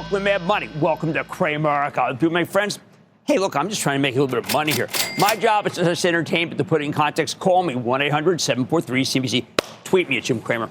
Welcome to Mad Money. Welcome to Cramer. My friends, hey, look, I'm just trying to make a little bit of money here. My job is to entertain, but to put it in context, call me, 1-800-743-CNBC. Tweet me at Jim Cramer.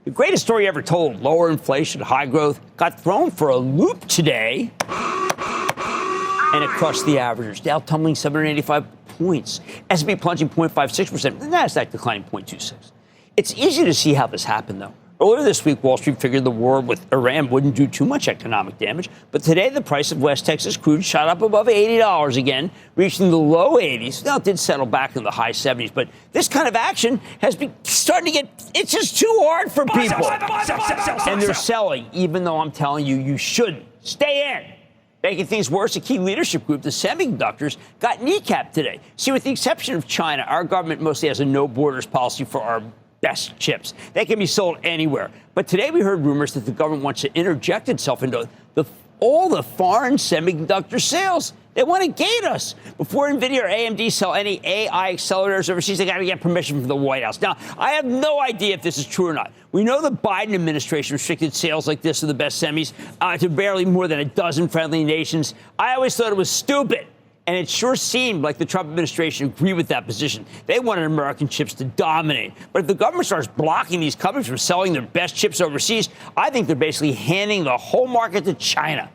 The greatest story ever told, lower inflation, high growth, got thrown for a loop today, and it crushed the averagers. Dow tumbling 785 points. S&P plunging 0.56%. The Nasdaq declining 0.26. It's easy to see how this happened, though. Earlier this week, Wall Street figured the war with Iran wouldn't do too much economic damage. But today, the price of West Texas crude shot up above $80 again, reaching the low 80s. Now, it did settle back in the high 70s. But this kind of action has been starting to get, it's just too hard for people. And they're selling, even though I'm telling you, you shouldn't. Stay in. Making things worse, a key leadership group, the semiconductors, got kneecapped today. See, with the exception of China, our government mostly has a no-borders policy for our best chips. They can be sold anywhere. But today we heard rumors that the government wants to interject itself into all the foreign semiconductor sales. They want to gate us. Before NVIDIA or AMD sell any AI accelerators overseas, they got to get permission from the White House. Now, I have no idea if this is true or not. We know the Biden administration restricted sales like this of the best semis to barely more than a dozen friendly nations. I always thought it was stupid. And it sure seemed like the Trump administration agreed with that position. They wanted American chips to dominate. But if the government starts blocking these companies from selling their best chips overseas, I think they're basically handing the whole market to China.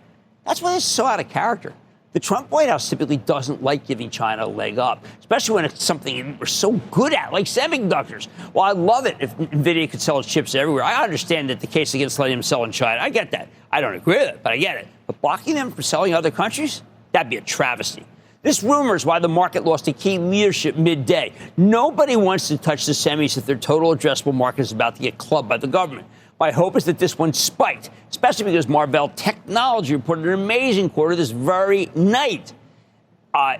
That's why it's so out of character. The Trump White House typically doesn't like giving China a leg up, especially when it's something we're so good at, like semiconductors. Well, I love it if NVIDIA could sell its chips everywhere. I understand that the case against letting them sell in China. I get that. I don't agree with it, but I get it. But blocking them from selling other countries? That'd be a travesty. This rumor is why the market lost a key leadership midday. Nobody wants to touch the semis if their total addressable market is about to get clubbed by the government. My hope is that this one spiked, especially because Marvell Technology reported an amazing quarter this very night.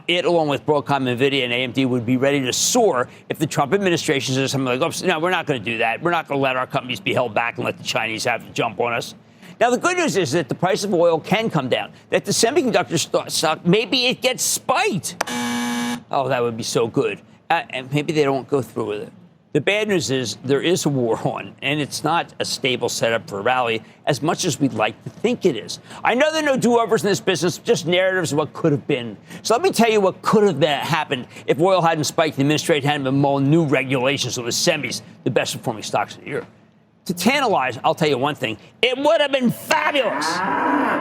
It, along with Broadcom, NVIDIA, and AMD, would be ready to soar if the Trump administration says something like, oh, no, we're not going to do that. We're not going to let our companies be held back and let the Chinese have to jump on us. Now, the good news is that the price of oil can come down, that the semiconductor stock, maybe it gets spiked. Oh, that would be so good. And maybe they don't go through with it. The bad news is there is a war on, and it's not a stable setup for a rally as much as we'd like to think it is. I know there are no do-overs in this business, just narratives of what could have been. So let me tell you what could have happened if oil hadn't spiked and the administration hadn't been mulling new regulations on the semis, the best performing stocks of the year. To tantalize, I'll tell you one thing. It would have been fabulous.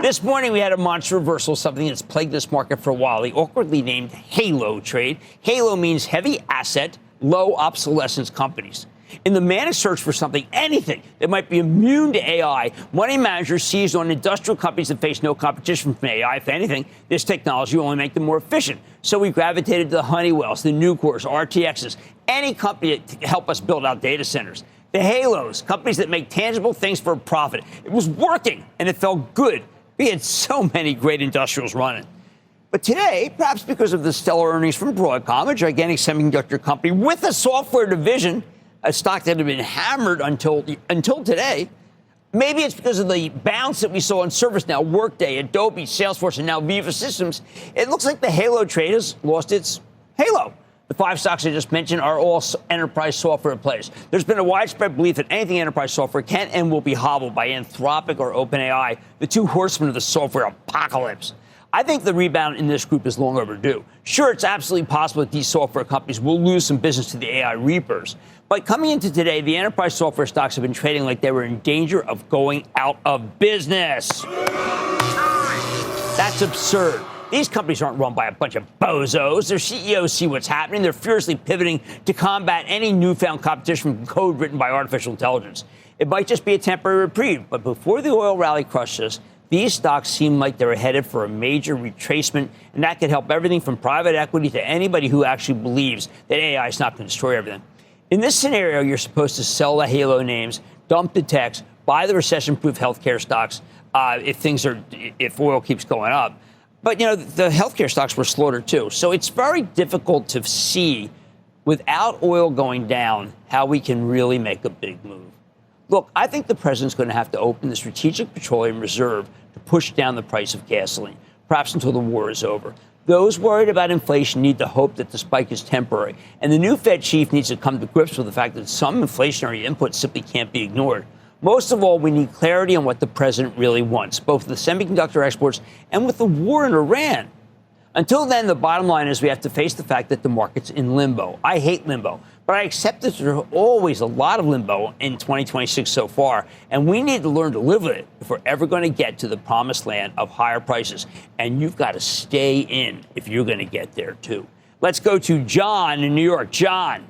This morning, we had a monster reversal, something that's plagued this market for a while, the awkwardly named Halo trade. Halo means heavy asset, low obsolescence companies. In the manic search for something, anything that might be immune to AI, money managers seized on industrial companies that face no competition from AI. If anything, this technology will only make them more efficient. So we gravitated to the Honeywells, the Nucors, RTXs, any company to help us build out data centers. The Halos, companies that make tangible things for a profit. It was working, and it felt good. We had so many great industrials running. But today, perhaps because of the stellar earnings from Broadcom, a gigantic semiconductor company with a software division, a stock that had been hammered until today, maybe it's because of the bounce that we saw in ServiceNow, Workday, Adobe, Salesforce, and now Viva Systems. It looks like the Halo trade has lost its halo. The five stocks I just mentioned are all enterprise software plays. There's been a widespread belief that anything enterprise software can and will be hobbled by Anthropic or OpenAI, the two horsemen of the software apocalypse. I think the rebound in this group is long overdue. Sure, it's absolutely possible that these software companies will lose some business to the AI reapers. But coming into today, the enterprise software stocks have been trading like they were in danger of going out of business. That's absurd. These companies aren't run by a bunch of bozos. Their CEOs see what's happening. They're furiously pivoting to combat any newfound competition from code written by artificial intelligence. It might just be a temporary reprieve, but before the oil rally crushes us, these stocks seem like they're headed for a major retracement, and that could help everything from private equity to anybody who actually believes that AI is not going to destroy everything. In this scenario, you're supposed to sell the Halo names, dump the techs, buy the recession-proof healthcare stocks if oil keeps going up. But, you know, the healthcare stocks were slaughtered, too. So it's very difficult to see, without oil going down, how we can really make a big move. Look, I think the president's going to have to open the Strategic Petroleum Reserve to push down the price of gasoline, perhaps until the war is over. Those worried about inflation need to hope that the spike is temporary. And the new Fed chief needs to come to grips with the fact that some inflationary inputs simply can't be ignored. Most of all, we need clarity on what the president really wants, both with the semiconductor exports and with the war in Iran. Until then, the bottom line is we have to face the fact that the market's in limbo. I hate limbo, but I accept that there's always a lot of limbo in 2026 so far, and we need to learn to live with it if we're ever going to get to the promised land of higher prices. And you've got to stay in if you're going to get there, too. Let's go to John in New York. John.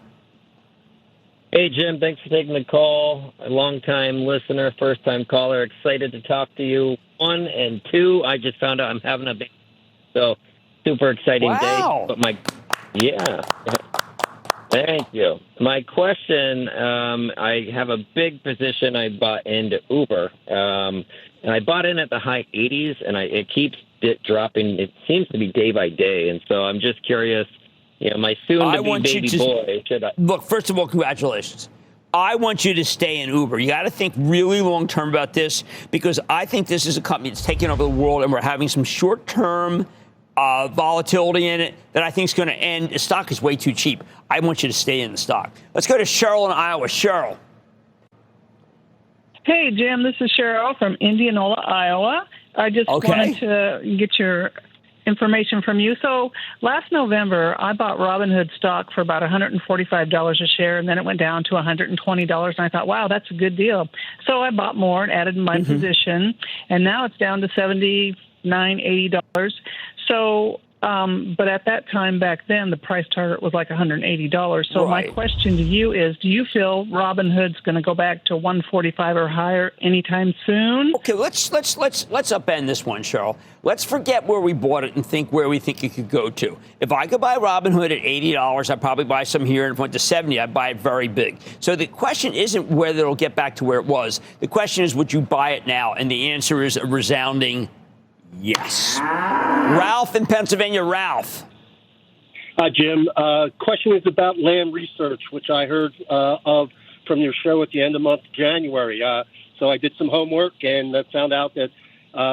Hey, Jim, thanks for taking the call. A long-time listener, first-time caller. Excited to talk to you. 1 and 2, I just found out I'm having a baby. So, super exciting wow. day. But thank you. My question, I have a big position I bought into Uber. And I bought in at the high 80s, and it keeps dropping. It seems to be day by day. And so I'm just curious, my soon-to-be baby boy, should I... Look, first of all, congratulations. I want you to stay in Uber. You got to think really long-term about this, because I think this is a company that's taking over the world, and we're having some short-term volatility in it that I think is going to end. The stock is way too cheap. I want you to stay in the stock. Let's go to Cheryl in Iowa. Cheryl. Hey, Jim, this is Cheryl from Indianola, Iowa. I just wanted to get your information from you. So last November, I bought Robinhood stock for about $145 a share, and then it went down to $120, and I thought, wow, that's a good deal. So I bought more and added my position, and now it's down to $79, $80. So, but at that time back then, the price target was like $180. So my question to you is, do you feel Robinhood's going to go back to $145 or higher anytime soon? Okay, let's upend this one, Cheryl. Let's forget where we bought it and think where we think it could go to. If I could buy Robinhood at $80, I'd probably buy some here. And if it went to $70, I'd buy it very big. So the question isn't whether it'll get back to where it was. The question is, would you buy it now? And the answer is a resounding yes. Ralph in Pennsylvania. Ralph. Hi, Jim. Question is about Lam Research, which I heard of from your show at the end of month January. So I did some homework and found out that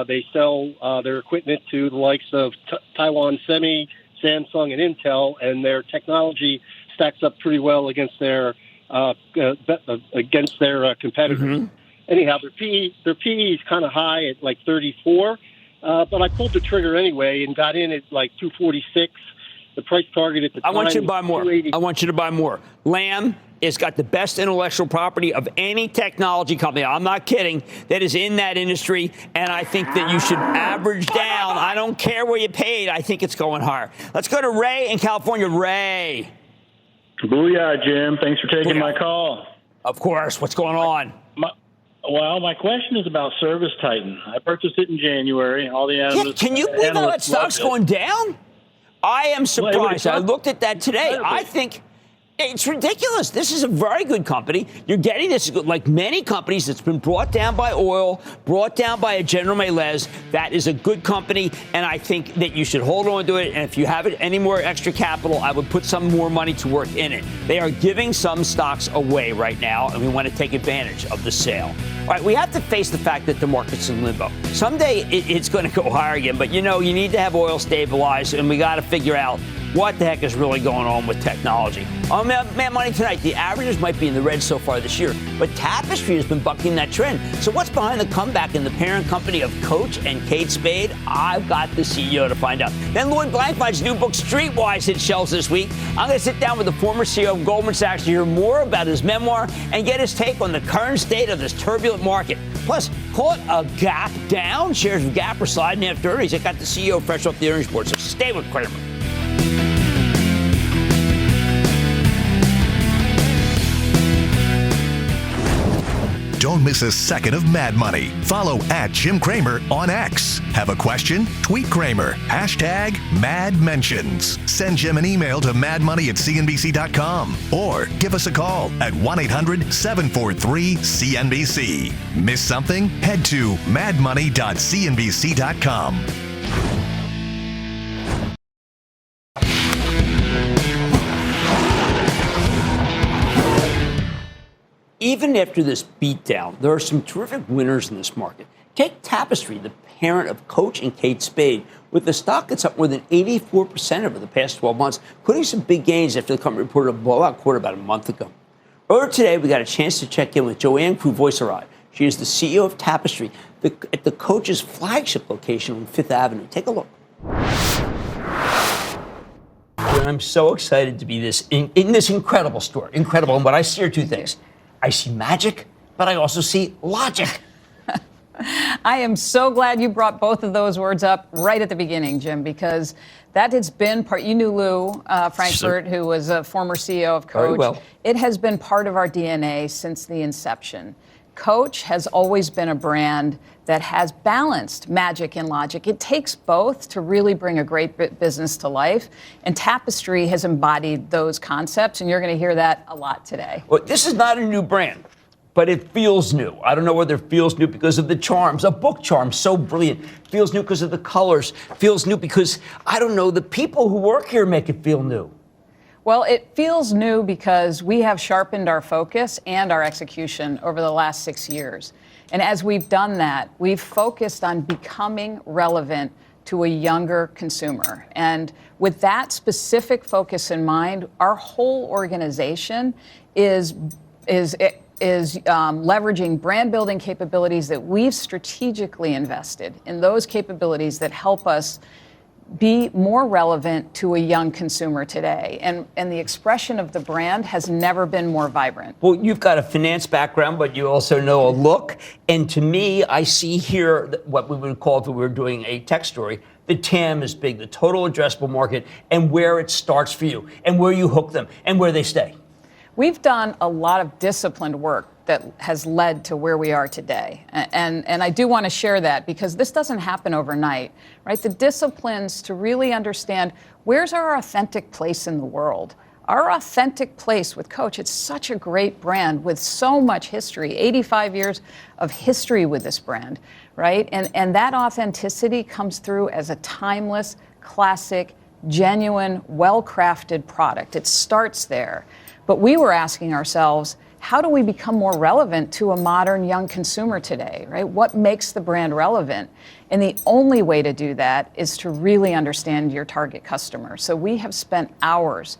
they sell their equipment to the likes of Taiwan Semi, Samsung, and Intel, and their technology stacks up pretty well against their competitors. Mm-hmm. Anyhow, their PE is kind of high at like 34. But I pulled the trigger anyway and got in at like 246. The price target at the time. I want you to buy more. I want you to buy more. Lam has got the best intellectual property of any technology company. I'm not kidding. That is in that industry. And I think that you should average down. I don't care where you paid. I think it's going higher. Let's go to Ray in California. Ray. Booyah, Jim. Thanks for taking my call. Of course. What's going on? Well, my question is about Service Titan. I purchased it in January. All the analysts. Can you believe how that stock's going down? I am surprised. I looked at that today. I think it's ridiculous. This is a very good company. You're getting this, like many companies, that's been brought down by oil, brought down by a General Melez. That is a good company, and I think that you should hold on to it. And if you have any more extra capital, I would put some more money to work in it. They are giving some stocks away right now, and we want to take advantage of the sale. All right, we have to face the fact that the market's in limbo. Someday it's going to go higher again, but you need to have oil stabilized, and we got to figure out what the heck is really going on with technology. On Mad Money tonight, the averages might be in the red so far this year, but Tapestry has been bucking that trend. So what's behind the comeback in the parent company of Coach and Kate Spade? I've got the CEO to find out. Then Lloyd Blankfein's new book, Streetwise, hit shelves this week. I'm going to sit down with the former CEO of Goldman Sachs to hear more about his memoir and get his take on the current state of this turbulent market. Plus, caught a gap down. Shares of Gap are sliding after earnings. I got the CEO fresh off the earnings board, so stay with Cramer. Don't miss a second of Mad Money. Follow @Jim Cramer on X. Have a question? Tweet Cramer. #MadMentions. Send Jim an email to madmoney@cnbc.com or give us a call at 1-800-743-CNBC. Miss something? Head to madmoney.cnbc.com. Even after this beatdown, there are some terrific winners in this market. Take Tapestry, the parent of Coach and Kate Spade, with a stock that's up more than 84% over the past 12 months, including some big gains after the company reported a blowout quarter about a month ago. Earlier today, we got a chance to check in with Joanne Crew Voiceride. She is the CEO of Tapestry at the Coach's flagship location on Fifth Avenue. Take a look. I'm so excited to be in this incredible store. Incredible. And what I see are two things. I see magic, but I also see logic. I am so glad you brought both of those words up right at the beginning, Jim, because that has been part. You knew Lou Frankfurt, who was a former CEO of Coach. Very well. It has been part of our DNA since the inception. Coach has always been a brand that has balanced magic and logic. It takes both to really bring a great business to life. And Tapestry has embodied those concepts, and you're going to hear that a lot today. Well, this is not a new brand, but it feels new. I don't know whether it feels new because of the charms, a book charm, so brilliant. Feels new because of the colors. Feels new because, I don't know, the people who work here make it feel new. Well, it feels new because we have sharpened our focus and our execution over the last 6 years. And as we've done that, we've focused on becoming relevant to a younger consumer. And with that specific focus in mind, our whole organization is leveraging brand building capabilities that we've strategically invested in, those capabilities that help us be more relevant to a young consumer today. And the expression of the brand has never been more vibrant. Well, you've got a finance background, but you also know a look. And to me, I see here what we would call, if we were doing a tech story, the TAM is big, the total addressable market, and where it starts for you, and where you hook them, and where they stay. We've done a lot of disciplined work that has led to where we are today. And I do want to share that because this doesn't happen overnight, right? The disciplines to really understand where's our authentic place in the world. Our authentic place with Coach, it's such a great brand with so much history, 85 years of history with this brand, right? And that authenticity comes through as a timeless, classic, genuine, well-crafted product. It starts there. But we were asking ourselves, how do we become more relevant to a modern young consumer today, right? What makes the brand relevant? And the only way to do that is to really understand your target customer. So we have spent hours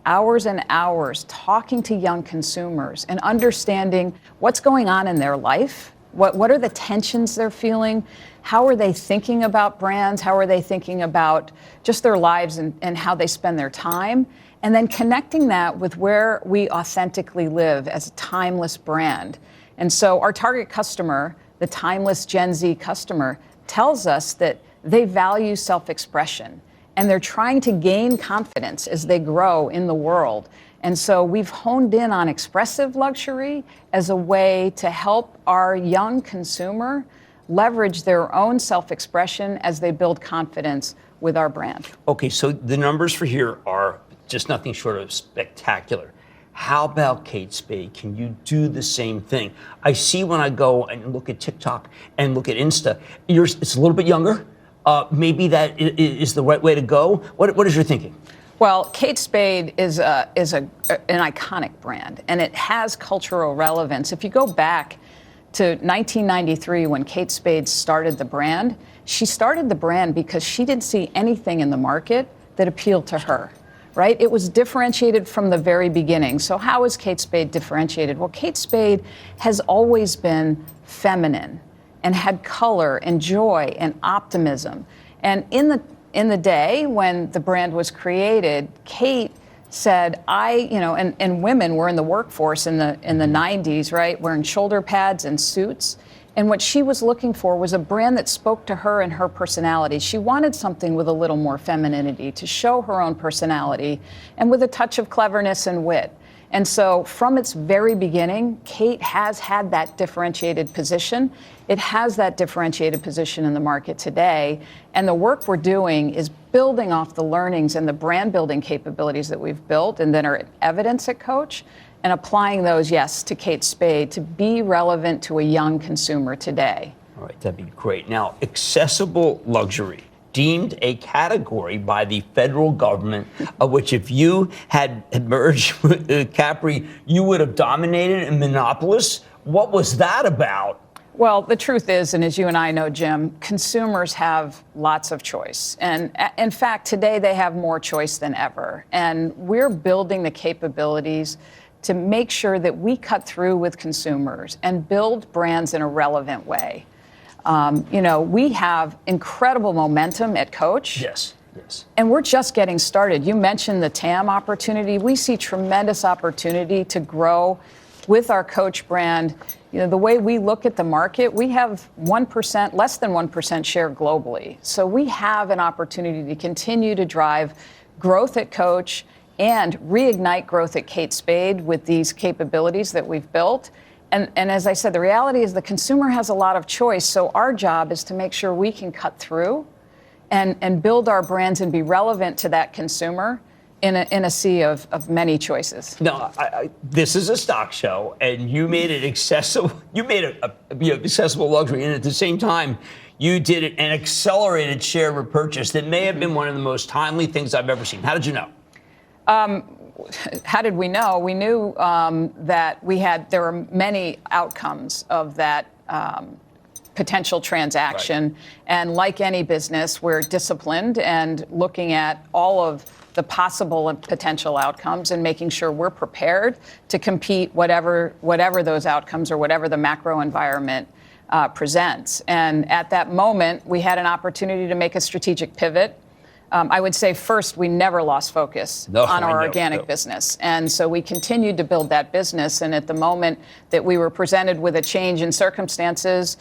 and hours talking to young consumers and understanding what's going on in their life. What are the tensions they're feeling? How are they thinking about brands? How are they thinking about just their lives and how they spend their time? And then connecting that with where we authentically live as a timeless brand. And so our target customer, the timeless Gen Z customer, tells us that they value self-expression and they're trying to gain confidence as they grow in the world. And so we've honed in on expressive luxury as a way to help our young consumer leverage their own self-expression as they build confidence with our brand. Okay, so the numbers for here are just nothing short of spectacular. How about Kate Spade? Can you do the same thing? I see when I go and look at TikTok and look at Insta, it's a little bit younger. Maybe that is the right way to go. What is your thinking? Well, Kate Spade is an iconic brand, and it has cultural relevance. If you go back to 1993 when Kate Spade started the brand, she started the brand because she didn't see anything in the market that appealed to her. Right? It was differentiated from the very beginning. So how is Kate Spade differentiated? Well, Kate Spade has always been feminine and had color and joy and optimism. And in the day when the brand was created, Kate said, and women were in the workforce in the 90s, right? Wearing shoulder pads and suits. And what she was looking for was a brand that spoke to her and her personality. She wanted something with a little more femininity to show her own personality and with a touch of cleverness and wit. And so from its very beginning, Kate has had that differentiated position. It has that differentiated position in the market today. And the work we're doing is building off the learnings and the brand building capabilities that we've built and that are evidence at Coach, and applying those, yes, to Kate Spade to be relevant to a young consumer today. All right, that'd be great. Now, accessible luxury, deemed a category by the federal government, of which if you had merged with Capri, you would have dominated and monopolist. What was that about? Well, the truth is, and as you and I know, Jim, consumers have lots of choice. And in fact, today they have more choice than ever. And we're building the capabilities to make sure that we cut through with consumers and build brands in a relevant way. We have incredible momentum at Coach. Yes. And we're just getting started. You mentioned the TAM opportunity. We see tremendous opportunity to grow with our Coach brand. The way we look at the market, we have 1%, less than 1% share globally. So we have an opportunity to continue to drive growth at Coach and reignite growth at Kate Spade with these capabilities that we've built. And as I said, the reality is the consumer has a lot of choice. So our job is to make sure we can cut through and build our brands and be relevant to that consumer in a sea of many choices. No, this is a stock show, and you made it accessible. You made it accessible luxury, and at the same time, you did an accelerated share repurchase that may have been one of the most timely things I've ever seen. How did you know? How did we know? We knew that there were many outcomes of that potential transaction. Right. And like any business, we're disciplined and looking at all of the possible and potential outcomes and making sure we're prepared to compete whatever those outcomes or whatever the macro environment presents. And at that moment, we had an opportunity to make a strategic pivot. I would say first, we never lost focus on our organic business. And so we continued to build that business. And at the moment that we were presented with a change in circumstances,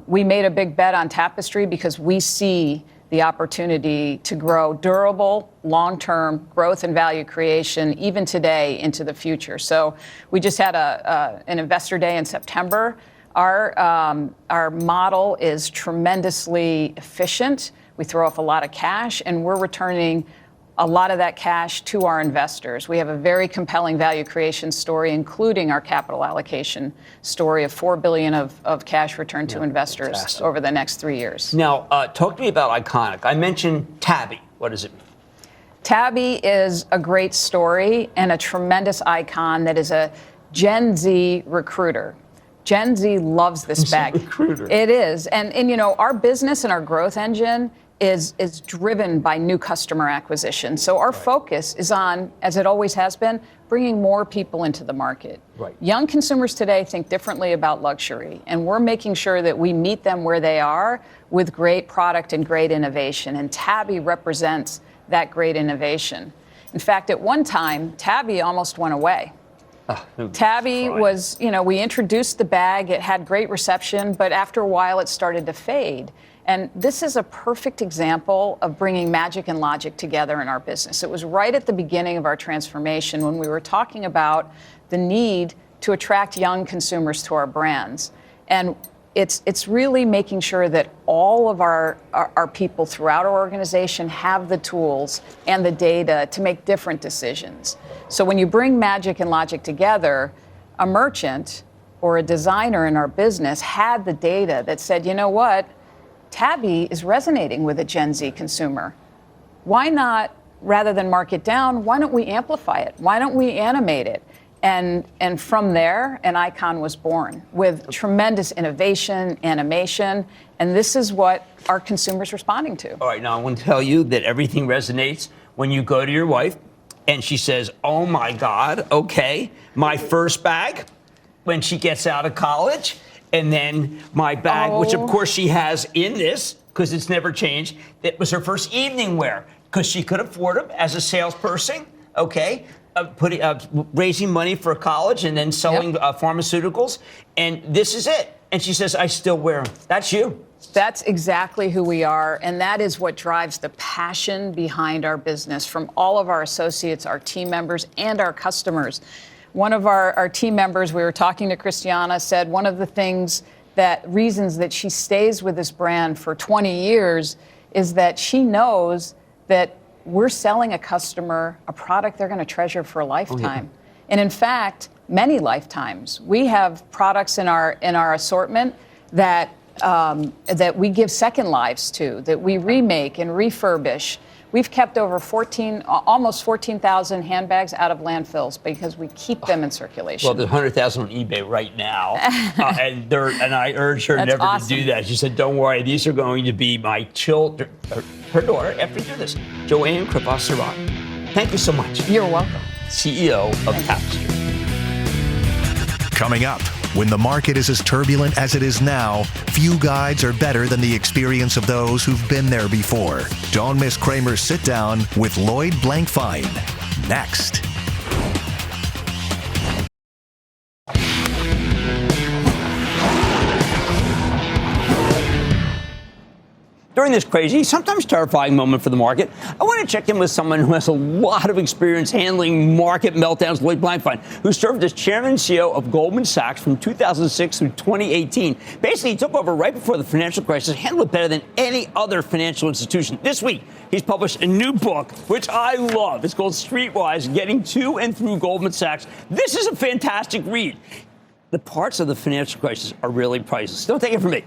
we made a big bet on Tapestry because we see the opportunity to grow durable, long-term growth and value creation, even today into the future. So we just had an investor day in September. Our model is tremendously efficient. We throw off a lot of cash, and we're returning a lot of that cash to our investors. We have a very compelling value creation story, including our capital allocation story of $4 billion of cash returned to investors fantastic. Over the next 3 years. Now, talk to me about Iconic. I mentioned Tabby. What does it mean? Tabby is a great story and a tremendous icon that is a Gen Z recruiter. Gen Z loves this bag. Recruiter. It is. And our business and our growth engine is driven by new customer acquisition. So our focus is on, as it always has been, bringing more people into the market. Right. Young consumers today think differently about luxury, and we're making sure that we meet them where they are with great product and great innovation. And Tabby represents that great innovation. In fact, at one time, Tabby almost went away. Tabby was, we introduced the bag. It had great reception, but after a while, it started to fade. And this is a perfect example of bringing magic and logic together in our business. It was right at the beginning of our transformation when we were talking about the need to attract young consumers to our brands. And it's really making sure that all of our people throughout our organization have the tools and the data to make different decisions. So when you bring magic and logic together, a merchant or a designer in our business had the data that said, you know what, Tabby is resonating with a Gen Z consumer. Why not, rather than mark it down, why don't we amplify it? Why don't we animate it? And from there, an icon was born with tremendous innovation, animation, and this is what our consumers responding to. All right, now I want to tell you that everything resonates when you go to your wife and she says, oh my God, okay, my first bag when she gets out of college, and then my bag, which of course she has in this, because it's never changed, it was her first evening wear, because she could afford them as a salesperson, okay? Raising money for college and then selling pharmaceuticals. And this is it. And she says, I still wear them. That's you. That's exactly who we are. And that is what drives the passion behind our business from all of our associates, our team members, and our customers. One of our team members, we were talking to Christiana, said one of the reasons that she stays with this brand for 20 years is that she knows that we're selling a customer a product they're going to treasure for a lifetime. Oh, yeah. And in fact, many lifetimes. We have products in our assortment that we give second lives to, that we remake and refurbish. We've kept over almost 14,000 handbags out of landfills because we keep them in circulation. Well, there's 100,000 on eBay right now, and I urged her never to do that. She said, "Don't worry, these are going to be my children." Her daughter, after you do this, Joanne Kripos-Surratt. Thank you so much. You're welcome. CEO of Tapestry. Coming up, when the market is as turbulent as it is now, few guides are better than the experience of those who've been there before. Don't miss Cramer's Sit Down with Lloyd Blankfein. Next. During this crazy, sometimes terrifying moment for the market, I want to check in with someone who has a lot of experience handling market meltdowns, Lloyd Blankfein, who served as chairman and CEO of Goldman Sachs from 2006 through 2018. Basically, he took over right before the financial crisis, handled it better than any other financial institution. This week, he's published a new book, which I love. It's called Streetwise, Getting to and Through Goldman Sachs. This is a fantastic read. The parts of the financial crisis are really priceless. Don't take it from me.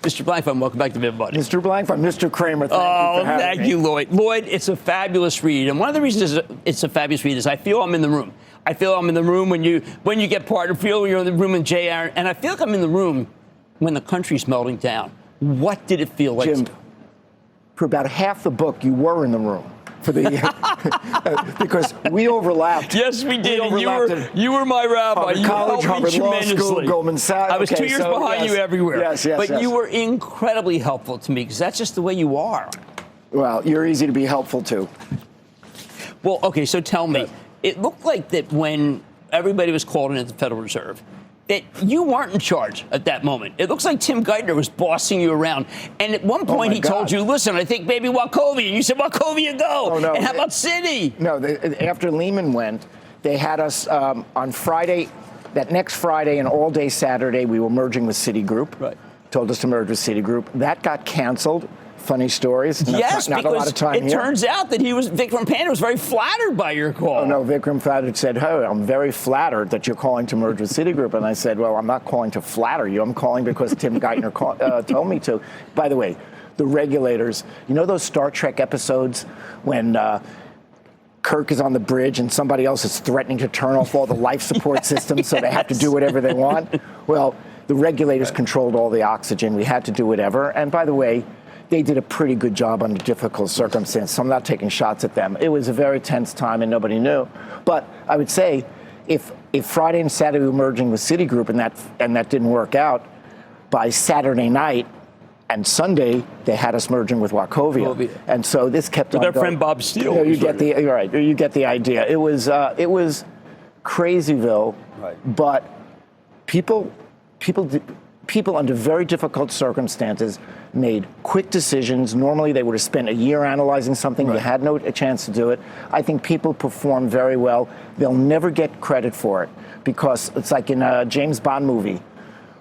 Mr. Blankfein, welcome back to Everybody. Mr. Blankfein, Mr. Cramer, thank you for having me. Thank you, Lloyd. Lloyd, it's a fabulous read. And one of the reasons it's a fabulous read is I feel I'm in the room. I feel I'm in the room when you get partnered. I feel you're in the room with Jay Aaron. And I feel like I'm in the room when the country's melting down. What did it feel like? Jim, for about half the book, you were in the room. For the because we overlapped. Yes, we did. You were my rabbi. You college, helped me Harvard Law tremendously. School, Goldman Sachs. I was 2 years behind you everywhere. Yes. But you were incredibly helpful to me because that's just the way you are. Well, you're easy to be helpful to. Well, okay, so tell me. It looked like that when everybody was called in at the Federal Reserve, that you weren't in charge at that moment. It looks like Tim Geithner was bossing you around. And at one point he told you, listen, I think maybe Wachovia. And you said, Wachovia, go. Oh, no. And how about Citi? No, after Lehman went, they had us on Friday, that next Friday and all day Saturday, we were merging with Citigroup. Right. Told us to merge with Citigroup. That got canceled. Funny stories. Yes, not a lot of time it turns out that Vikram Panda was very flattered by your call. Oh, no, Vikram Panda said, hey, I'm very flattered that you're calling to merge with Citigroup. And I said, well, I'm not calling to flatter you. I'm calling because Tim Geithner told me to. By the way, the regulators, you know those Star Trek episodes when Kirk is on the bridge and somebody else is threatening to turn off all the life support systems so they have to do whatever they want? Well, the regulators controlled all the oxygen. We had to do whatever. And by the way, they did a pretty good job under difficult circumstances, so I'm not taking shots at them. It was a very tense time and nobody knew. But I would say if Friday and Saturday we were merging with Citigroup and that didn't work out, by Saturday night and Sunday they had us merging with Wachovia. And so this kept on going. With our friend Bob Steele. You get the idea. It was crazyville, right. But people under very difficult circumstances made quick decisions. Normally, they would have spent a year analyzing something. Right. They had no chance to do it. I think people perform very well. They'll never get credit for it because it's like in a James Bond movie.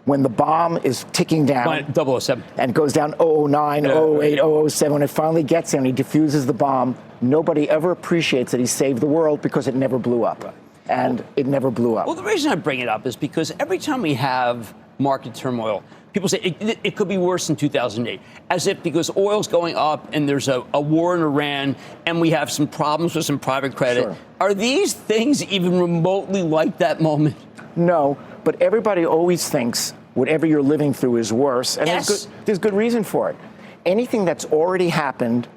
When the bomb is ticking down 007. And goes down 009, 08, 007, when it finally gets there and he defuses the bomb, nobody ever appreciates that he saved the world because it never blew up. Right. And it never blew up. Well, the reason I bring it up is because every time we have market turmoil, people say it could be worse than 2008, as if because oil's going up and there's a war in Iran and we have some problems with some private credit. Sure. Are these things even remotely like that moment? No, but everybody always thinks whatever you're living through is worse. And yes. There's good reason for it. Anything that's already happened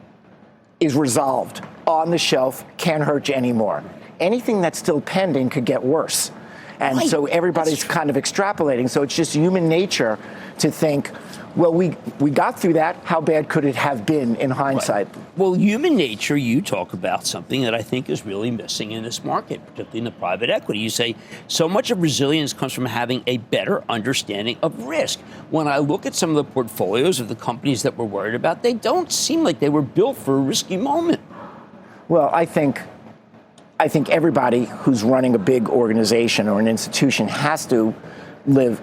is resolved, on the shelf, can't hurt you anymore. Anything that's still pending could get worse. And so everybody's kind of extrapolating. So it's just human nature to think, well, we got through that. How bad could it have been in hindsight? Right. Well, human nature, you talk about something that I think is really missing in this market, particularly in the private equity. You say so much of resilience comes from having a better understanding of risk. When I look at some of the portfolios of the companies that we're worried about, they don't seem like they were built for a risky moment. Well, I think everybody who's running a big organization or an institution has to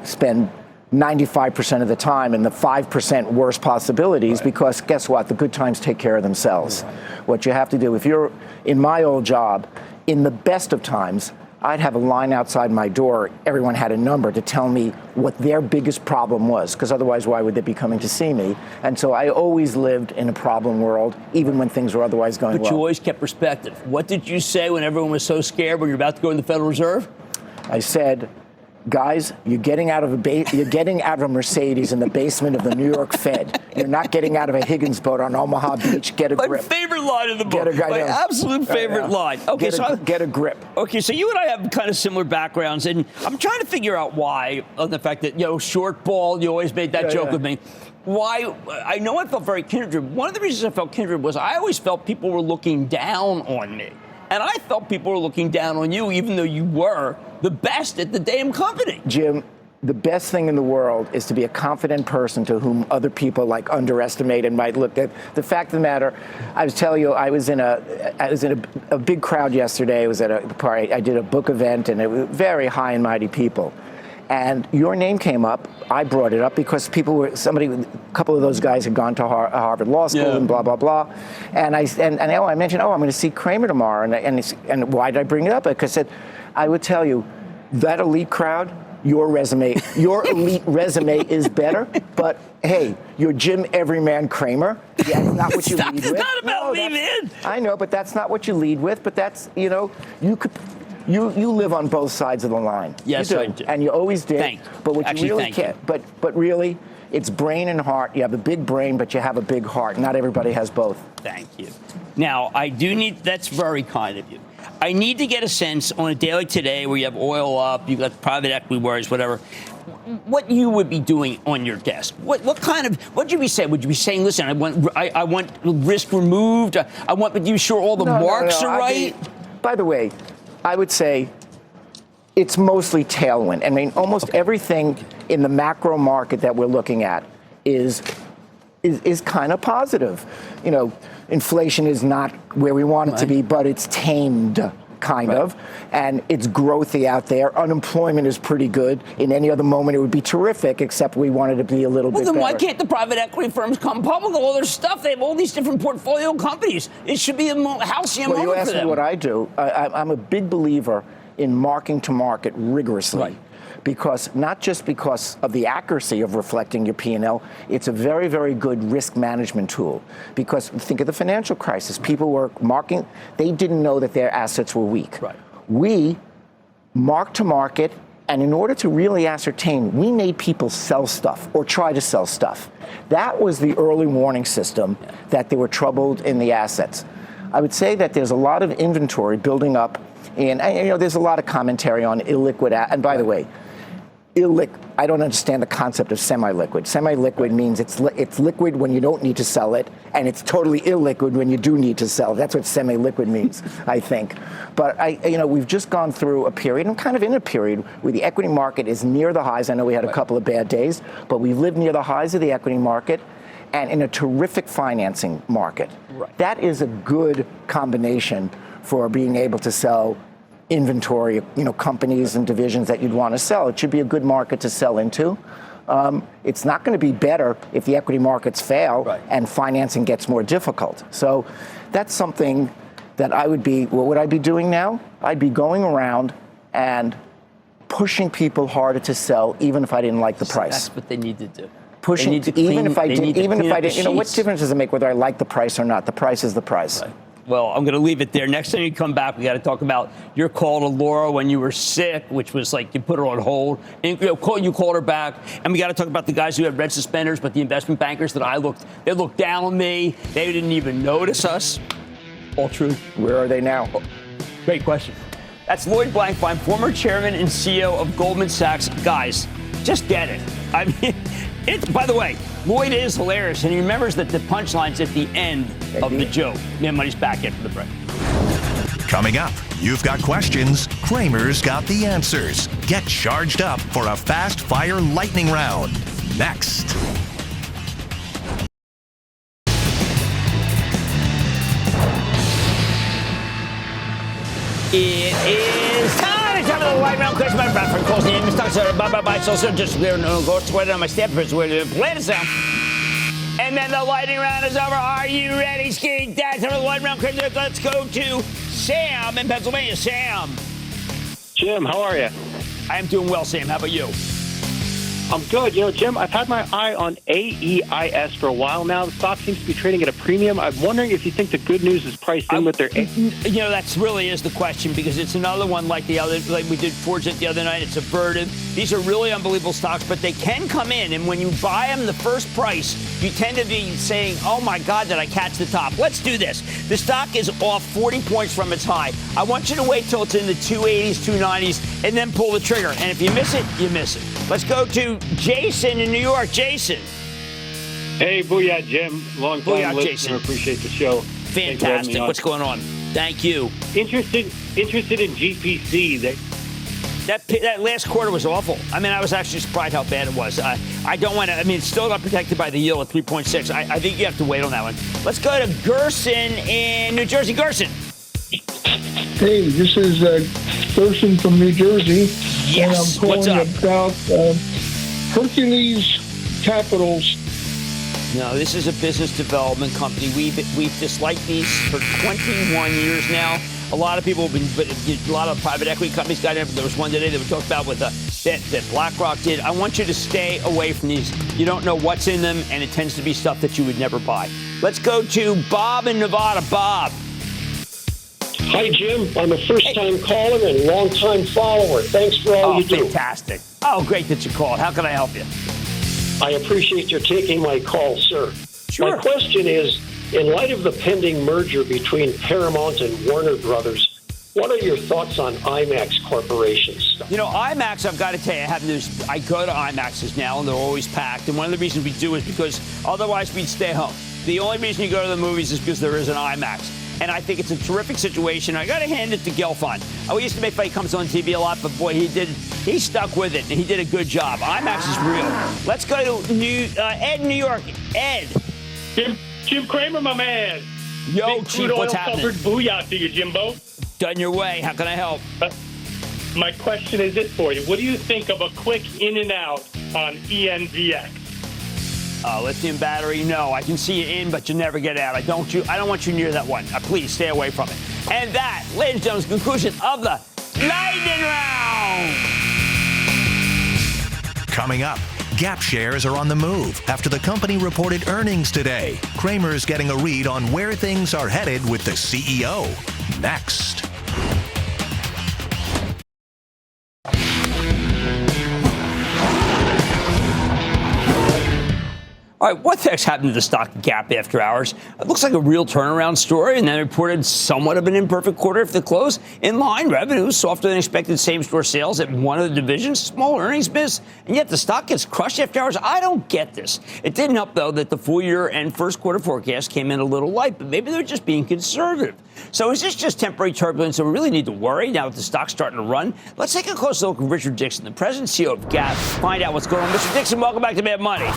spend 95% of the time in the 5% worst possibilities, right. Because guess what? The good times take care of themselves. Right. What you have to do, if you're in my old job, in the best of times, I'd have a line outside my door. Everyone had a number to tell me what their biggest problem was, because otherwise, why would they be coming to see me? And so I always lived in a problem world, even when things were otherwise going well. But you always kept perspective. What did you say when everyone was so scared when you're about to go in the Federal Reserve? I said, Guys, you're getting out of a Mercedes in the basement of the New York Fed. You're not getting out of a Higgins boat on Omaha Beach. Get a grip. My favorite line in the book. My absolute favorite line. Okay, get a grip. Okay, so you and I have kind of similar backgrounds, and I'm trying to figure out why, on the fact that, short ball, you always made that joke with me. Why? I know I felt very kindred. One of the reasons I felt kindred was I always felt people were looking down on me. And I felt people were looking down on you, even though you were the best at the damn company. Jim, the best thing in the world is to be a confident person to whom other people underestimate and might look at. The fact of the matter, I was telling you, I was in a big crowd yesterday. I was at a party. I did a book event, and it was very high and mighty people. And your name came up. I brought it up because a couple of those guys had gone to Harvard Law School and blah, blah, blah. And I mentioned, I'm going to see Cramer tomorrow. And why did I bring it up? Because I would tell you, that elite crowd, your elite resume is better. But hey, you're Jim Everyman Cramer. Yeah, it's not what you lead with. It's not about me, man. I know, but that's not what you lead with. But that's, You live on both sides of the line. Yes, you do. I do. And you always did. Thank you. But what Actually, you really can't. But really, it's brain and heart. You have a big brain, but you have a big heart. Not everybody has both. Thank you. Now, I do need. That's very kind of you. I need to get a sense on a day like today, where you have oil up, you've got private equity worries, whatever. What you would be doing on your desk? What'd you be saying? Would you be saying, listen, I want risk removed. I want to be sure all the marks are right. By the way, I would say it's mostly tailwind. I mean, almost everything in the macro market that we're looking at is kind of positive. Inflation is not where we want it to be, but it's tamed, kind of, and it's growthy out there. Unemployment is pretty good. In any other moment, it would be terrific, except we wanted to be a little bit better. Well, then why can't the private equity firms come public with all their stuff? They have all these different portfolio companies. It should be a halcyon moment for them. Well, you asked me what I do. I'm a big believer in marking to market rigorously. Right. Because not just because of the accuracy of reflecting your P&L, it's a very, very good risk management tool. Because think of the financial crisis. People were marking, they didn't know that their assets were weak. Right. We mark to market, and in order to really ascertain, we made people sell stuff or try to sell stuff. That was the early warning system that they were troubled in the assets. I would say that there's a lot of inventory building up, and there's a lot of commentary on illiquid, and by the way, I don't understand the concept of semi-liquid. Semi-liquid means it's liquid when you don't need to sell it, and it's totally illiquid when you do need to sell. That's what semi-liquid means, I think. But we've just gone through a period, and kind of in a period where the equity market is near the highs. I know we had a couple of bad days, but we've lived near the highs of the equity market, and in a terrific financing market. Right. That is a good combination for being able to sell inventory, companies and divisions that you'd want to sell. It should be a good market to sell into. It's not going to be better if the equity markets fail and financing gets more difficult. So that's something that what would I be doing now? I'd be going around and pushing people harder to sell, even if I didn't like the price. That's what they need to do. Pushing, even if I didn't, what difference does it make whether I like the price or not? The price is the price. Right. Well, I'm going to leave it there. Next time you come back, we got to talk about your call to Laura when you were sick, which was like you put her on hold. And you called her back. And we got to talk about the guys who had red suspenders, but the investment bankers that they looked down on me. They didn't even notice us. All true. Where are they now? Great question. That's Lloyd Blankfein, former chairman and CEO of Goldman Sachs. Guys, just get it. I mean, by the way, Lloyd is hilarious, and he remembers that the punchline's at the end of the joke. Man, money's back after the break. Coming up, you've got questions, Cramer's got the answers. Get charged up for a fast-fire lightning round. Next. It is time for the lightning round question. My Bradford calls the name. Bye. So just clear. No, go sweat on my step. Where to play the sound. And then the lightning round is over. Are you ready, Ski Dad? Time for the lightning round question. Let's go to Sam in Pennsylvania. Sam. Jim, how are you? I am doing well, Sam. How about you? I'm good. Jim, I've had my eye on AEIS for a while now. The stock seems to be trading at a premium. I'm wondering if you think the good news is priced in with their... That's really is the question, because it's another one like we did Forget the other night. It's a Vertiv. These are really unbelievable stocks, but they can come in, and when you buy them the first price, you tend to be saying, oh, my God, did I catch the top? Let's do this. The stock is off 40 points from its high. I want you to wait till it's in the 280s, 290s, and then pull the trigger. And if you miss it, you miss it. Let's go to Jason in New York. Jason. Hey, booyah, Jim. Long time listener. Jason. Appreciate the show. Fantastic. What's going on? Thank you. Interested in GPC. That last quarter was awful. I mean, I was actually surprised how bad it was. I don't want to. I mean, it's still not protected by the yield at 3.6. I think you have to wait on that one. Let's go to Gerson in New Jersey. Gerson. Hey, this is Gerson from New Jersey. Yes. And I'm What's up? calling about Hercules Capitals. No, this is a business development company. We've disliked these for 21 years now. A lot of people have been, a lot of private equity companies got in. There was one today that we talked about with that BlackRock did. I want you to stay away from these. You don't know what's in them, and it tends to be stuff that you would never buy. Let's go to Bob in Nevada. Bob. Hi, Jim. I'm a first-time caller and long-time follower. Thanks for all you do. Fantastic. Oh, great that you called. How can I help you? I appreciate you taking my call, sir. Sure. My question is, in light of the pending merger between Paramount and Warner Brothers, what are your thoughts on IMAX Corporation's stuff? IMAX, I've got to tell you, I go to IMAXs now, and they're always packed. And one of the reasons we do is because otherwise we'd stay home. The only reason you go to the movies is because there is an IMAX. And I think it's a terrific situation. I got to hand it to Gelfand. We used to make fun he comes on TV a lot, but boy, he stuck with it, and he did a good job. IMAX is real. Let's go to Ed in New York. Ed. Jim Cramer, my man. Yo, Chief, what's happening? Booyah to you, Jimbo. Done your way. How can I help? My question is this for you. What do you think of a quick in and out on ENVX? Lithium battery, no. I can see you in, but you never get out. I don't want you near that one. Please stay away from it. And that, ladies and gentlemen, is the conclusion of the Lightning Round. Coming up, Gap shares are on the move after the company reported earnings today. Cramer's getting a read on where things are headed with the CEO. Next. All right, what the heck's happened to the stock Gap after hours? It looks like a real turnaround story, and then reported somewhat of an imperfect quarter after the close. In line, revenues, softer than expected same-store sales at one of the divisions, small earnings miss, and yet the stock gets crushed after hours. I don't get this. It didn't help, though, that the full year and first quarter forecast came in a little light, but maybe they're just being conservative. So is this just temporary turbulence, and we really need to worry now that the stock's starting to run? Let's take a close look at Richard Dixon, the president and CEO of Gap, find out what's going on. Mr. Dixon, welcome back to Mad Money.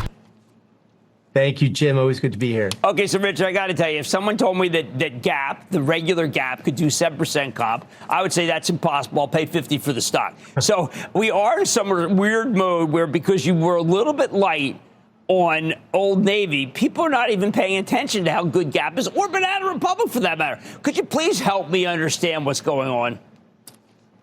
Thank you, Jim. Always good to be here. Okay, so Richard, I got to tell you, if someone told me that Gap, the regular Gap, could do 7% comp, I would say that's impossible. I'll pay $50 for the stock. So we are in some weird mode where, because you were a little bit light on Old Navy, people are not even paying attention to how good Gap is, or Banana Republic for that matter. Could you please help me understand what's going on?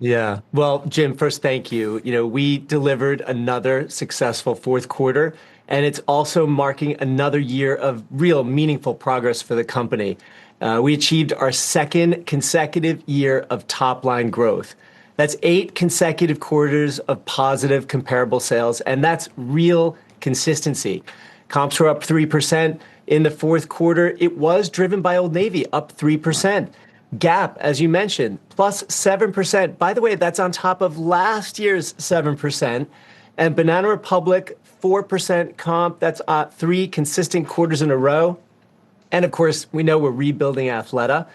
Yeah. Well, Jim, first, thank you. We delivered another successful fourth quarter, and it's also marking another year of real meaningful progress for the company. We achieved our second consecutive year of top-line growth. That's 8 consecutive quarters of positive comparable sales, and that's real consistency. Comps were up 3% in the fourth quarter. It was driven by Old Navy, up 3%. Gap, as you mentioned, plus 7%. By the way, that's on top of last year's 7%. And Banana Republic, 4% comp. That's 3 consistent quarters in a row. And of course, we know we're rebuilding Athleta.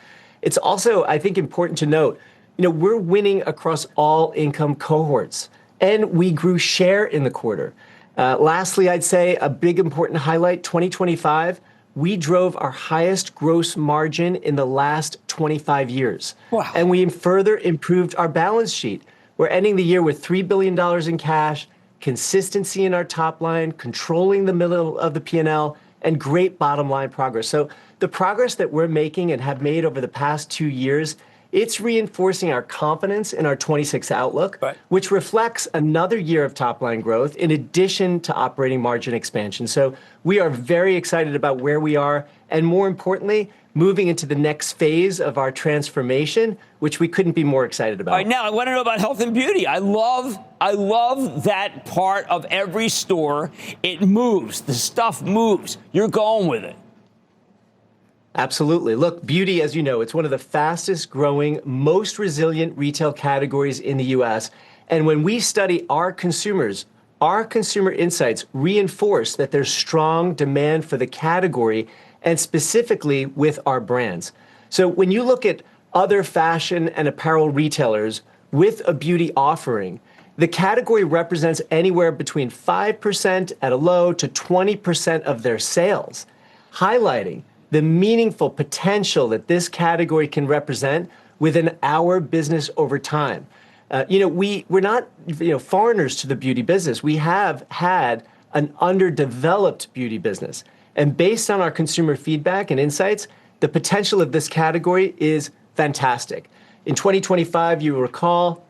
It's also, I think, important to note, we're winning across all income cohorts, and we grew share in the quarter. Lastly, I'd say a big important highlight, 2025, we drove our highest gross margin in the last 25 years. Wow. And we further improved our balance sheet. We're ending the year with $3 billion in cash, consistency in our top line, controlling the middle of the P&L, and great bottom line progress. So the progress that we're making and have made over the past 2 years, it's reinforcing our confidence in our 26 outlook, which reflects another year of top-line growth in addition to operating margin expansion. So we are very excited about where we are, and more importantly, moving into the next phase of our transformation, which we couldn't be more excited about. All right, now I want to know about health and beauty. I love that part of every store. It moves. The stuff moves. You're going with it. Absolutely. Look, beauty, as you know, it's one of the fastest growing, most resilient retail categories in the U.S. And when we study our consumers, our consumer insights reinforce that there's strong demand for the category and specifically with our brands. So when you look at other fashion and apparel retailers with a beauty offering, the category represents anywhere between 5% at a low to 20% of their sales, highlighting the meaningful potential that this category can represent within our business over time. We're not foreigners to the beauty business. We have had an underdeveloped beauty business. And based on our consumer feedback and insights, the potential of this category is fantastic. In 2025, you will recall,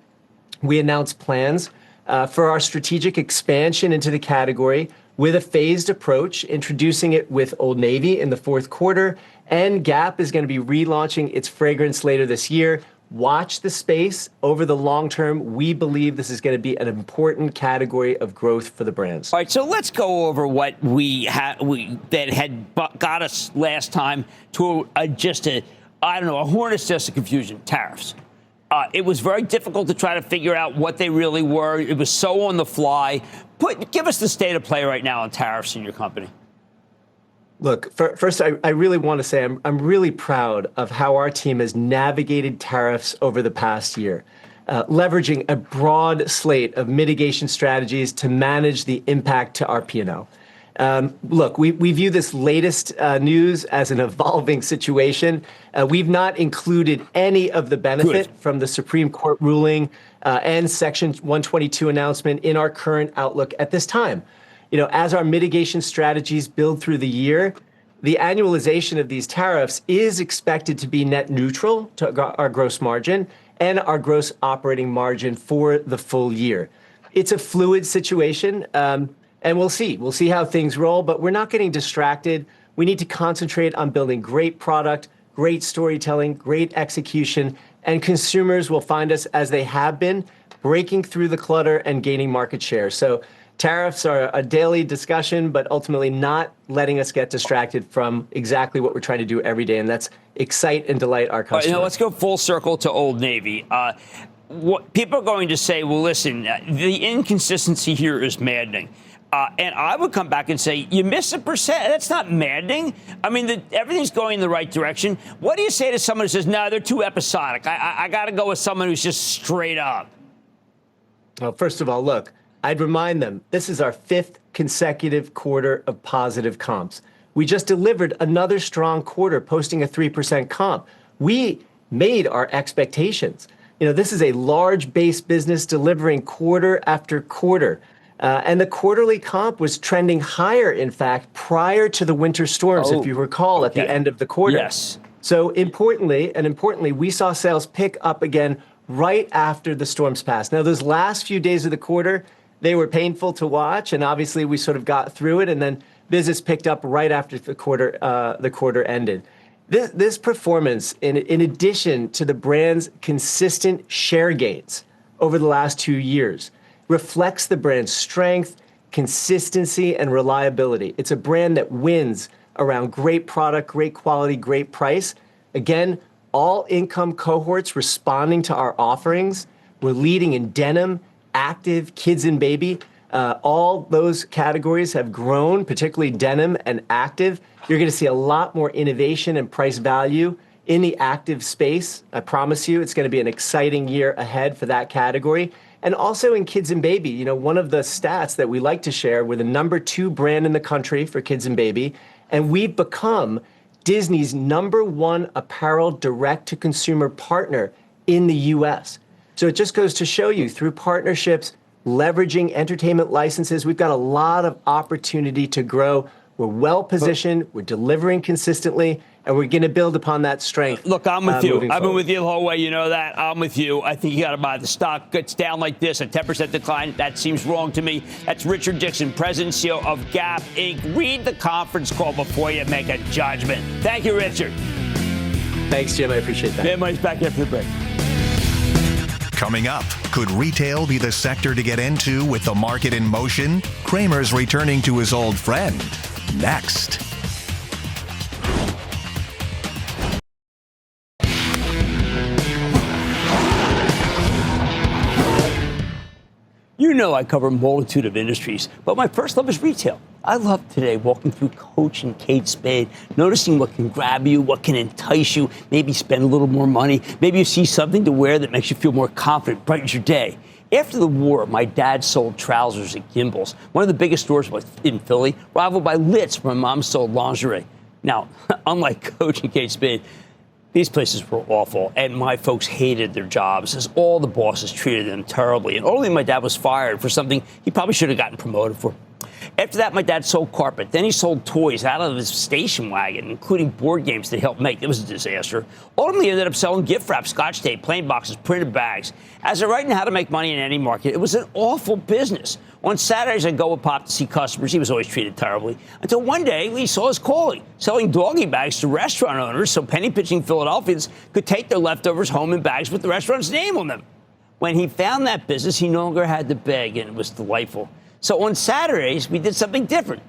we announced plans for our strategic expansion into the category with a phased approach, introducing it with Old Navy in the fourth quarter, and Gap is going to be relaunching its fragrance later this year. Watch the space. Over the long term, we believe this is going to be an important category of growth for the brands. All right, so let's go over what that had got us last time to a hornet's nest of confusion: tariffs. It was very difficult to try to figure out what they really were. It was so on the fly. Give us the state of play right now on tariffs in your company. Look, first, I really want to say I'm really proud of how our team has navigated tariffs over the past year, leveraging a broad slate of mitigation strategies to manage the impact to our P&L. Look, we view this latest news as an evolving situation. We've not included any of the benefit from the Supreme Court ruling and Section 122 announcement in our current outlook at this time. As our mitigation strategies build through the year, the annualization of these tariffs is expected to be net neutral to our gross margin and our gross operating margin for the full year. It's a fluid situation, and we'll see. We'll see how things roll, but we're not getting distracted. We need to concentrate on building great product, great storytelling, great execution, and consumers will find us as they have been, breaking through the clutter and gaining market share. So tariffs are a daily discussion, but ultimately not letting us get distracted from exactly what we're trying to do every day, and that's excite and delight our customers. Let's go full circle to Old Navy. What people are going to say, well, listen, the inconsistency here is maddening. And I would come back and say, you miss 1%. That's not maddening. I mean, everything's going in the right direction. What do you say to someone who says, no, they're too episodic? I got to go with someone who's just straight up. Well, first of all, look, I'd remind them, this is our 5th consecutive quarter of positive comps. We just delivered another strong quarter, posting a 3% comp. We made our expectations. This is a large base business delivering quarter after quarter. And the quarterly comp was trending higher, in fact, prior to the winter storms, if you recall, at the end of the quarter. Yes. So importantly, we saw sales pick up again right after the storms passed. Now, those last few days of the quarter, they were painful to watch, and obviously we sort of got through it, and then business picked up right after the quarter ended. This performance, in addition to the brand's consistent share gains over the last 2 years, reflects the brand's strength, consistency, and reliability. It's a brand that wins around great product, great quality, great price. Again, all income cohorts responding to our offerings. We're leading in denim, active, kids and baby. All those categories have grown, particularly denim and active. You're going to see a lot more innovation and price value in the active space. I promise you, it's going to be an exciting year ahead for that category. And also in kids and baby, one of the stats that we like to share, we're the #2 brand in the country for kids and baby, and we've become Disney's #1 apparel direct-to-consumer partner in the U.S. So it just goes to show you, through partnerships, leveraging entertainment licenses, we've got a lot of opportunity to grow. We're well-positioned, we're delivering consistently, and we're going to build upon that strength. Look, I'm with you. I've been forward. with you the whole way. You know that. I'm with you. I think you got to buy the stock. Gets down like this, a 10% decline. That seems wrong to me. That's Richard Dixon, President and CEO of Gap Inc. Read the conference call before you make a judgment. Thank you, Richard. Thanks, Jim. I appreciate that. Mad Money's back after the break. Coming up, could retail be the sector to get into with the market in motion? Cramer's returning to his old friend. Next. You know I cover a multitude of industries, but my first love is retail. I love today walking through Coach and Kate Spade, noticing what can grab you, what can entice you, maybe spend a little more money. Maybe you see something to wear that makes you feel more confident, brightens your day. After the war, my dad sold trousers at Gimbel's, one of the biggest stores in Philly, rivaled by Litz, where my mom sold lingerie. Now, unlike Coach and Kate Spade, these places were awful, and my folks hated their jobs as all the bosses treated them terribly. And only my dad was fired for something he probably should have gotten promoted for. After that, my dad sold carpet. Then he sold toys out of his station wagon, including board games that he helped make. It was a disaster. Ultimately, he ended up selling gift wrap, scotch tape, plain boxes, printed bags. As a writer on how to make money in any market, it was an awful business. On Saturdays, I'd go with Pop to see customers. He was always treated terribly. Until one day, we saw his calling, selling doggy bags to restaurant owners so penny-pitching Philadelphians could take their leftovers home in bags with the restaurant's name on them. When he found that business, he no longer had to beg, and it was delightful. So on Saturdays, we did something different.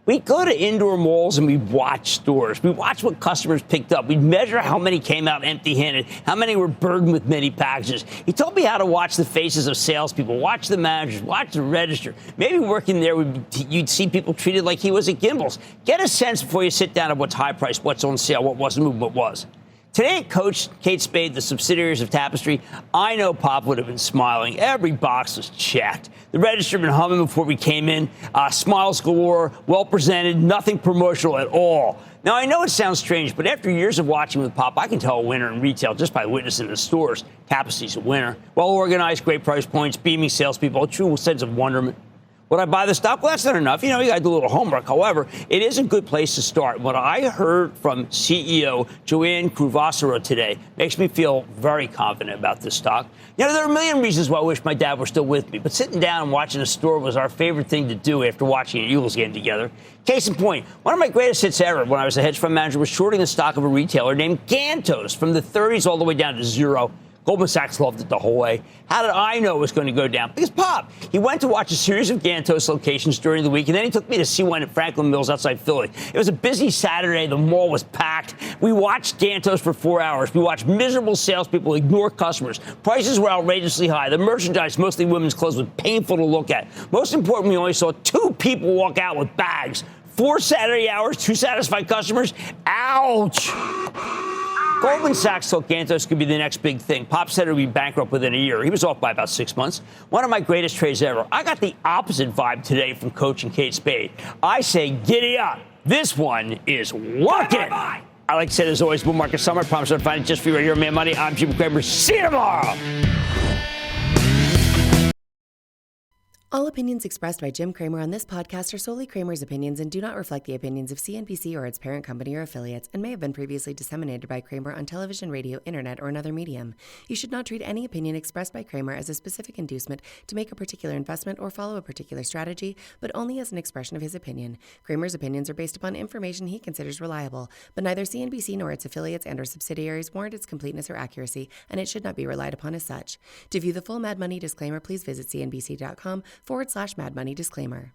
We'd go to indoor malls and we'd watch stores. We'd watch what customers picked up. We'd measure how many came out empty-handed, how many were burdened with many packages. He told me how to watch the faces of salespeople, watch the managers, watch the register. Maybe working there, you'd see people treated like he was at Gimbel's. Get a sense before you sit down of what's high priced, what's on sale, what wasn't moving, what was. Today at Coach, Kate Spade, the subsidiaries of Tapestry, I know Pop would have been smiling. Every box was checked. The register had been humming before we came in. Smiles galore, well presented, nothing promotional at all. Now, I know it sounds strange, but after years of watching with Pop, I can tell a winner in retail just by witnessing the stores. Tapestry's a winner. Well organized, great price points, beaming salespeople, a true sense of wonderment. Would I buy the stock? Well, that's not enough. You got to do a little homework. However, it is a good place to start. What I heard from CEO Joanne Cruvasaro today makes me feel very confident about this stock. There are a million reasons why I wish my dad were still with me, but sitting down and watching a store was our favorite thing to do after watching an Eagles game together. Case in point, one of my greatest hits ever when I was a hedge fund manager was shorting the stock of a retailer named Gantos from the 30s all the way down to zero. Goldman Sachs loved it the whole way. How did I know it was going to go down? Because Pop, he went to watch a series of Gantos locations during the week, and then he took me to see one at Franklin Mills outside Philly. It was a busy Saturday. The mall was packed. We watched Gantos for 4 hours. We watched miserable salespeople ignore customers. Prices were outrageously high. The merchandise, mostly women's clothes, was painful to look at. Most importantly, we only saw 2 people walk out with bags. 4 Saturday hours, 2 satisfied customers. Ouch! Goldman Sachs thought Gantos could be the next big thing. Pop said it would be bankrupt within a year. He was off by about 6 months. One of my greatest trades ever. I got the opposite vibe today from Coach and Kate Spade. I say, giddy up. This one is working. I like to say there's always bull market summer. I promise I'll find it just for you right here on Mad Money. I'm Jim Cramer. See you tomorrow. All opinions expressed by Jim Cramer on this podcast are solely Cramer's opinions and do not reflect the opinions of CNBC or its parent company or affiliates and may have been previously disseminated by Cramer on television, radio, internet, or another medium. You should not treat any opinion expressed by Cramer as a specific inducement to make a particular investment or follow a particular strategy, but only as an expression of his opinion. Cramer's opinions are based upon information he considers reliable, but neither CNBC nor its affiliates and or subsidiaries warrant its completeness or accuracy, and it should not be relied upon as such. To view the full Mad Money disclaimer, please visit cnbc.com/Mad Money disclaimer.